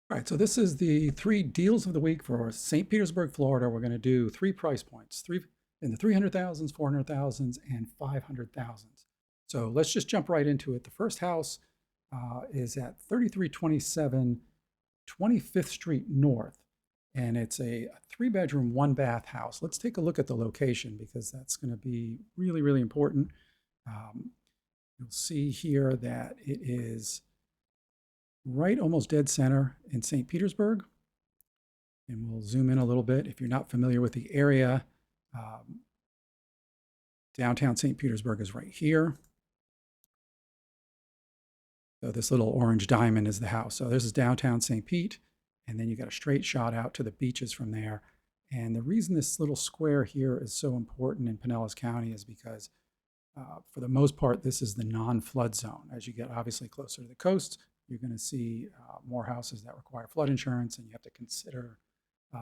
All right, so this is the three deals of the week for St. Petersburg, Florida. We're going to do three price points, three in the 300,000s, 400,000s, and 500,000s. So let's just jump right into it. The first house is at 3327 25th Street North, and it's a three-bedroom, one-bath house. Let's take a look at the location because that's going to be really, really important. Um, you'll see here that it is right almost dead center in St. Petersburg. And we'll zoom in a little bit. If you're not familiar with the area, um, downtown St. Petersburg is right here. So this little orange diamond is the house. So this is downtown St. Pete, and then you got a straight shot out to the beaches from there. And the reason this little square here is so important in Pinellas County is because for the most part, this is the non-flood zone. As you get obviously closer to the coast, you're going to see more houses that require flood insurance, and you have to consider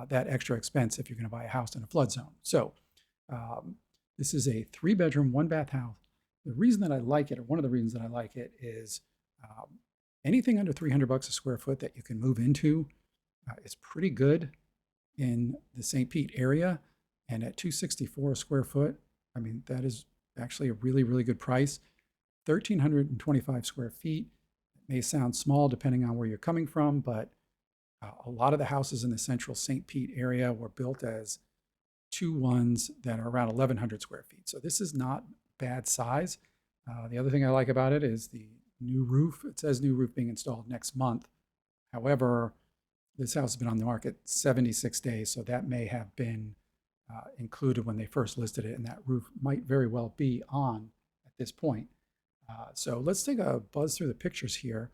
that extra expense if you're going to buy a house in a flood zone. So this is a three-bedroom, one-bath house. The reason that I like it, or one of the reasons that I like it, is anything under $300 a square foot that you can move into is pretty good in the St. Pete area. And at $264 a square foot, I mean, that is actually a really, really good price. 1,325 square feet. It may sound small depending on where you're coming from, but a lot of the houses in the central St. Pete area were built as 2 1s that are around 1,100 square feet. So this is not bad size. The other thing I like about it is the new roof. It says new roof being installed next month. However, this house has been on the market 76 days, so that may have been included when they first listed it, and that roof might very well be on at this point. So let's take a buzz through the pictures here.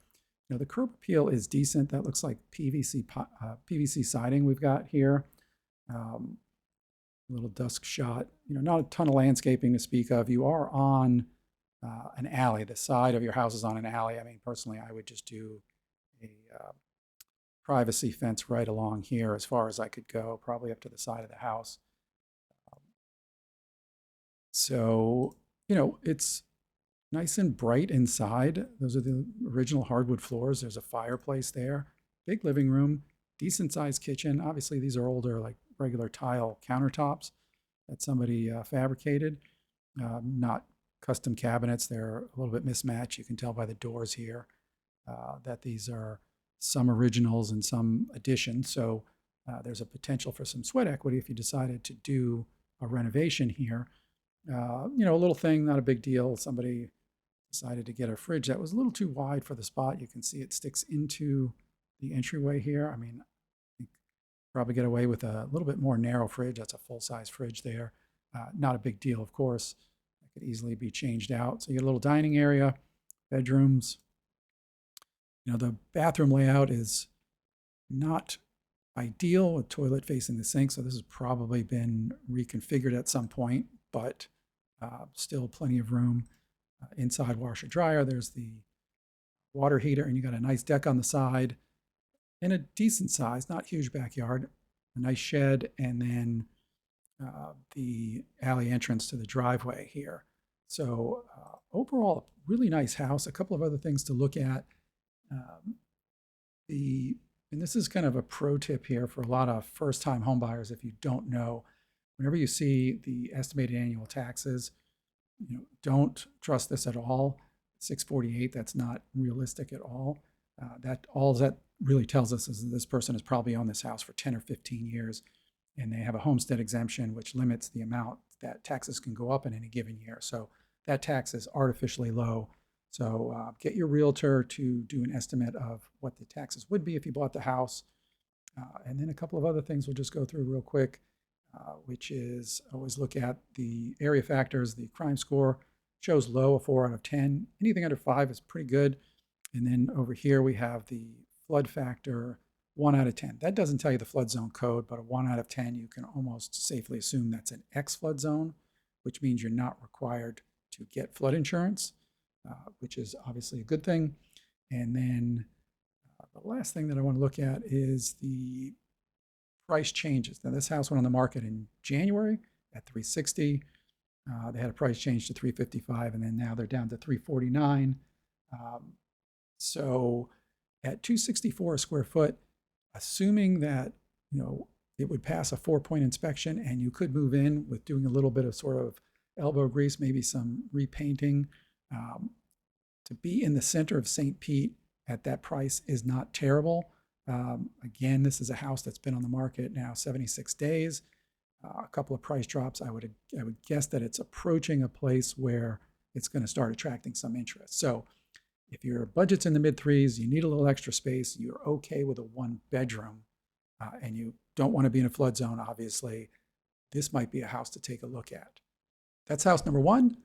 You know, the curb appeal is decent. That looks like PVC siding we've got here. A little dusk shot. You know, not a ton of landscaping to speak of. You are on an alley. The side of your house is on an alley. I mean, personally, I would just do a privacy fence right along here as far as I could go, probably up to the side of the house. So, you know, it's nice and bright inside. Those are the original hardwood floors. There's a fireplace there, big living room, decent sized kitchen. Obviously, these are older, like regular tile countertops that somebody fabricated, not custom cabinets. They're a little bit mismatched. You can tell by the doors here that these are some originals and some additions. So there's a potential for some sweat equity if you decided to do a renovation here. You know, a little thing, not a big deal. Somebody decided to get a fridge that was a little too wide for the spot. You can see it sticks into the entryway here. I mean, I think probably get away with a little bit more narrow fridge. That's a full-size fridge there. Not a big deal, of course. It could easily be changed out. So you get a little dining area, bedrooms. You know, the bathroom layout is not ideal, a toilet facing the sink. So this has probably been reconfigured at some point, but still plenty of room. Inside washer dryer, there's the water heater, and you got a nice deck on the side and a decent size, not huge backyard, a nice shed, and then the alley entrance to the driveway here. So overall, really nice house. A couple of other things to look at. And this is kind of a pro tip here for a lot of first-time homebuyers. If you don't know, whenever you see the estimated annual taxes, you know, don't trust this at all. 648, that's not realistic at all. That really tells us is that this person has probably owned this house for 10 or 15 years, and they have a homestead exemption, which limits the amount that taxes can go up in any given year. So that tax is artificially low. So get your realtor to do an estimate of what the taxes would be if you bought the house. And then a couple of other things we'll just go through real quick, which is always look at the area factors. The crime score shows low, a 4 out of 10. Anything under 5 is pretty good. And then over here we have the flood factor, 1 out of 10. That doesn't tell you the flood zone code, but a 1 out of 10, you can almost safely assume that's an X flood zone, which means you're not required to get flood insurance, which is obviously a good thing. And then the last thing that I want to look at is the price changes. Now, this house went on the market in January at $360. They had a price change to $355, and then now they're down to $349. So at $264 a square foot, assuming that, it would pass a 4-point inspection and you could move in with doing a little bit of sort of elbow grease, maybe some repainting. To be in the center of St. Pete at that price is not terrible. Again, this is a house that's been on the market now 76 days. A couple of price drops. I would guess that it's approaching a place where it's going to start attracting some interest. So if your budget's in the mid threes, you need a little extra space, you're okay with a 1-bedroom, and you don't want to be in a flood zone, obviously, this might be a house to take a look at. That's house number 1.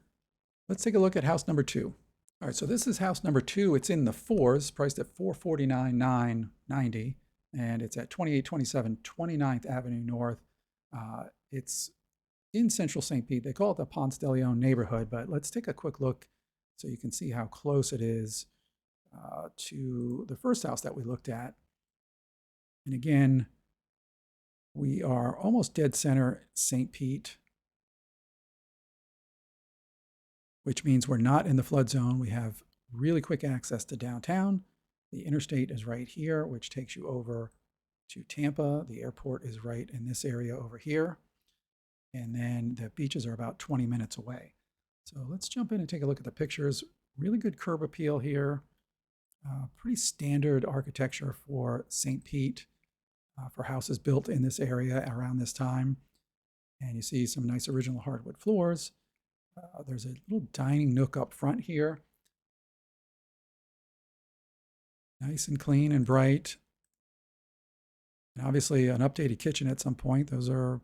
Let's take a look at house number 2. All right, so this is house number 2. It's in the 4s, priced at $449,990, and it's at 2827 29th Avenue North. It's in Central St. Pete. They call it the Ponce de Leon neighborhood, but let's take a quick look so you can see how close it is to the first house that we looked at. And again, we are almost dead center St. Pete, which means we're not in the flood zone. We have really quick access to downtown. The interstate is right here, which takes you over to Tampa. The airport is right in this area over here. And then the beaches are about 20 minutes away. So let's jump in and take a look at the pictures. Really good curb appeal here. Pretty standard architecture for St. Pete, for houses built in this area around this time. And you see some nice original hardwood floors. There's a little dining nook up front here. Nice and clean and bright. And obviously an updated kitchen at some point. Those are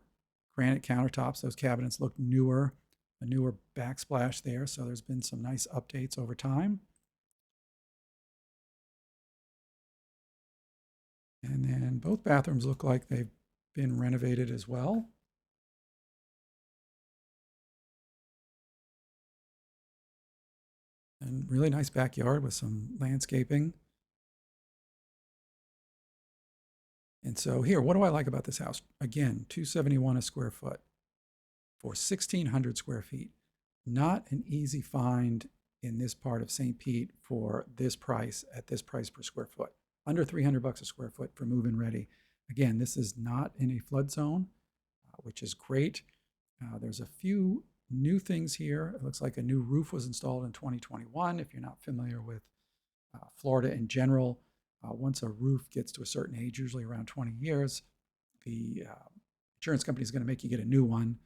granite countertops. Those cabinets look newer, a newer backsplash there. So there's been some nice updates over time. And then both bathrooms look like they've been renovated as well. And really nice backyard with some landscaping. And so here, what do I like about this house? Again, $271 a square foot for 1,600 square feet. Not an easy find in this part of St. Pete for this price, at this price per square foot. Under $300 a square foot for move-in ready. Again, this is not in a flood zone, which is great. There's a few new things here. It looks like a new roof was installed in 2021. If you're not familiar with Florida in general, once a roof gets to a certain age, usually around 20 years, the insurance company is going to make you get a new one,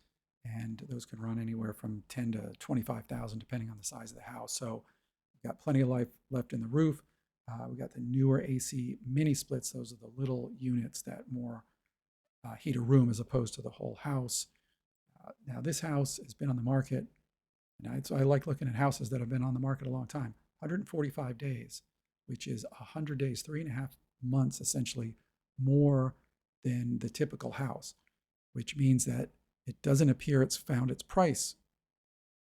and those can run anywhere from $10,000 to $25,000 depending on the size of the house. So we've got plenty of life left in the roof. We got the newer AC mini splits. Those are the little units that more heat a room as opposed to the whole house. Now this house has been on the market, and so I like looking at houses that have been on the market a long time. 145 days, which is 100 days, 3.5 months essentially more than the typical house, which means that it doesn't appear it's found its price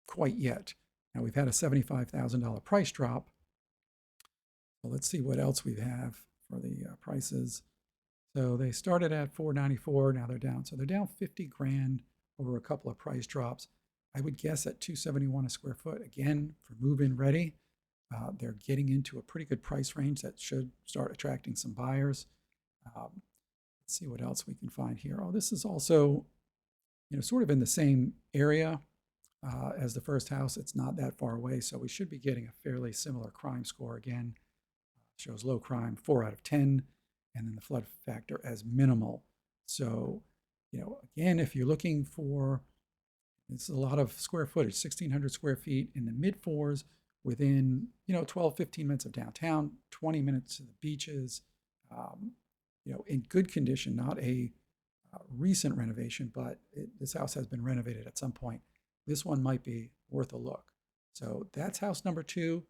quite yet. Now we've had a $75,000 price drop. So let's see what else we have for the prices. So they started at $494, now they're down. So they're down 50 grand over a couple of price drops. I would guess at $271 a square foot, again, for move-in ready. They're getting into a pretty good price range that should start attracting some buyers. Let's see what else we can find here. Oh, this is also, sort of in the same area as the first house. It's not that far away, so we should be getting a fairly similar crime score again. Shows low crime, 4 out of 10, and then the flood factor as minimal. So, again, if you're looking for, it's a lot of square footage, 1,600 square feet in the mid 4s within, 12, 15 minutes of downtown, 20 minutes to the beaches, in good condition, not a recent renovation, but this house has been renovated at some point. This one might be worth a look. So that's house number 2.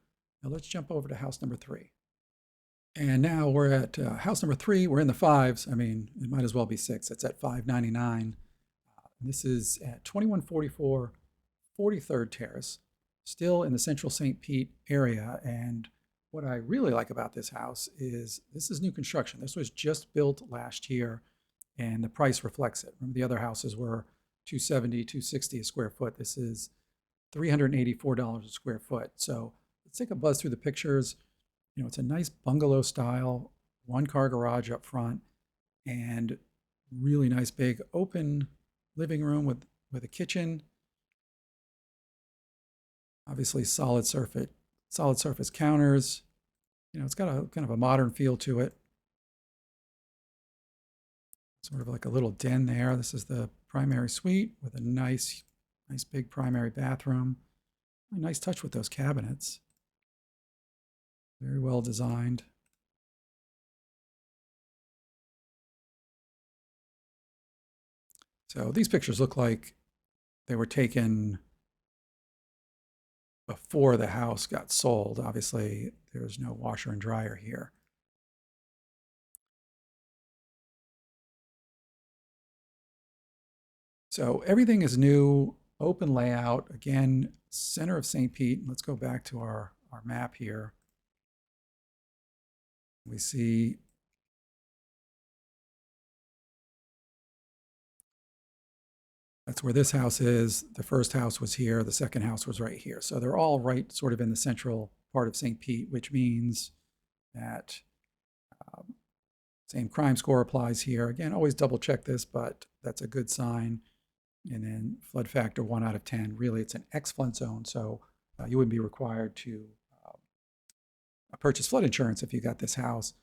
Now let's jump over to house number 3. And now we're at house number 3. We're in the 5s. I mean, it might as well be 6. It's at $599. This is at 2144 43rd Terrace, still in the Central St. Pete area. And what I really like about this house is this is new construction. This was just built last year, and the price reflects it. Remember, the other houses were $270, $260 a square foot. This is $384 a square foot. So let's take a buzz through the pictures. It's a nice bungalow style one-car garage up front, and really nice big open living room with a kitchen. Obviously solid surface counters. It's got a kind of a modern feel to it. Sort of like a little den there. This is the primary suite with a nice big primary bathroom. A nice touch with those cabinets. Very well designed. So these pictures look like they were taken before the house got sold. Obviously, there's no washer and dryer here. So everything is new, open layout. Again, center of St. Pete. Let's go back to our map here. We see that's where this house is. The first house was here. The second house was right here. So they're all right sort of in the central part of St. Pete, which means that same crime score applies here. Again, always double check this, but that's a good sign. And then flood factor 1 out of 10. Really, it's an X-flood zone, so you wouldn't be required to purchase flood insurance if you got this house.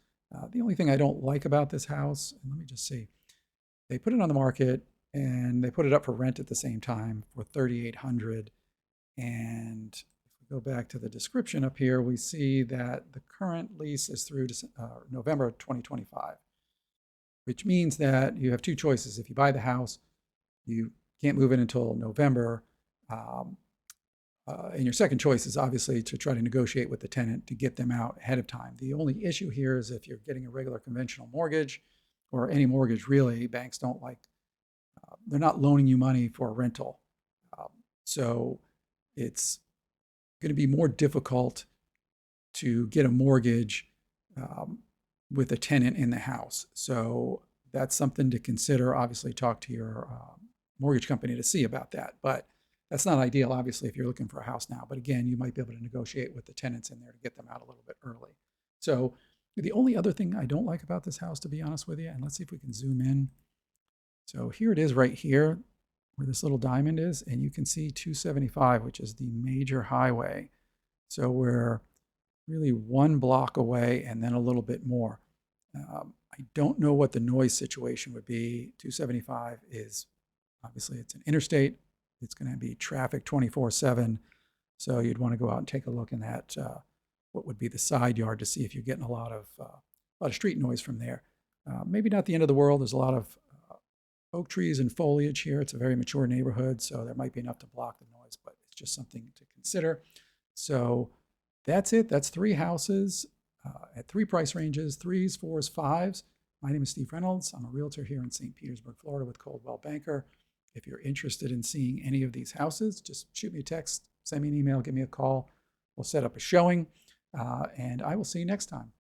The only thing I don't like about this house, and let me just see, they put it on the market and they put it up for rent at the same time for $3,800. And if we go back to the description up here, we see that the current lease is through November 2025, which means that you have two choices. If you buy the house, you can't move in until November. And your second choice is obviously to try to negotiate with the tenant to get them out ahead of time. The only issue here is if you're getting a regular conventional mortgage, or any mortgage really, banks don't like, they're not loaning you money for a rental. So it's going to be more difficult to get a mortgage with a tenant in the house. So that's something to consider. Obviously, talk to your mortgage company to see about that. But that's not ideal, obviously, if you're looking for a house now. But again, you might be able to negotiate with the tenants in there to get them out a little bit early. So the only other thing I don't like about this house, to be honest with you, and let's see if we can zoom in. So here it is right here where this little diamond is, and you can see 275, which is the major highway. So we're really one block away and then a little bit more. I don't know what the noise situation would be. 275 is, obviously, it's an interstate. It's going to be traffic 24/7. So you'd want to go out and take a look in that, what would be the side yard, to see if you're getting a lot of street noise from there. Maybe not the end of the world. There's a lot of oak trees and foliage here. It's a very mature neighborhood, so there might be enough to block the noise, but it's just something to consider. So that's it. That's 3 houses at 3 price ranges, 3s, 4s, 5s. My name is Steve Reynolds. I'm a realtor here in St. Petersburg, Florida with Coldwell Banker. If you're interested in seeing any of these houses, just shoot me a text, send me an email, give me a call. We'll set up a showing, and I will see you next time.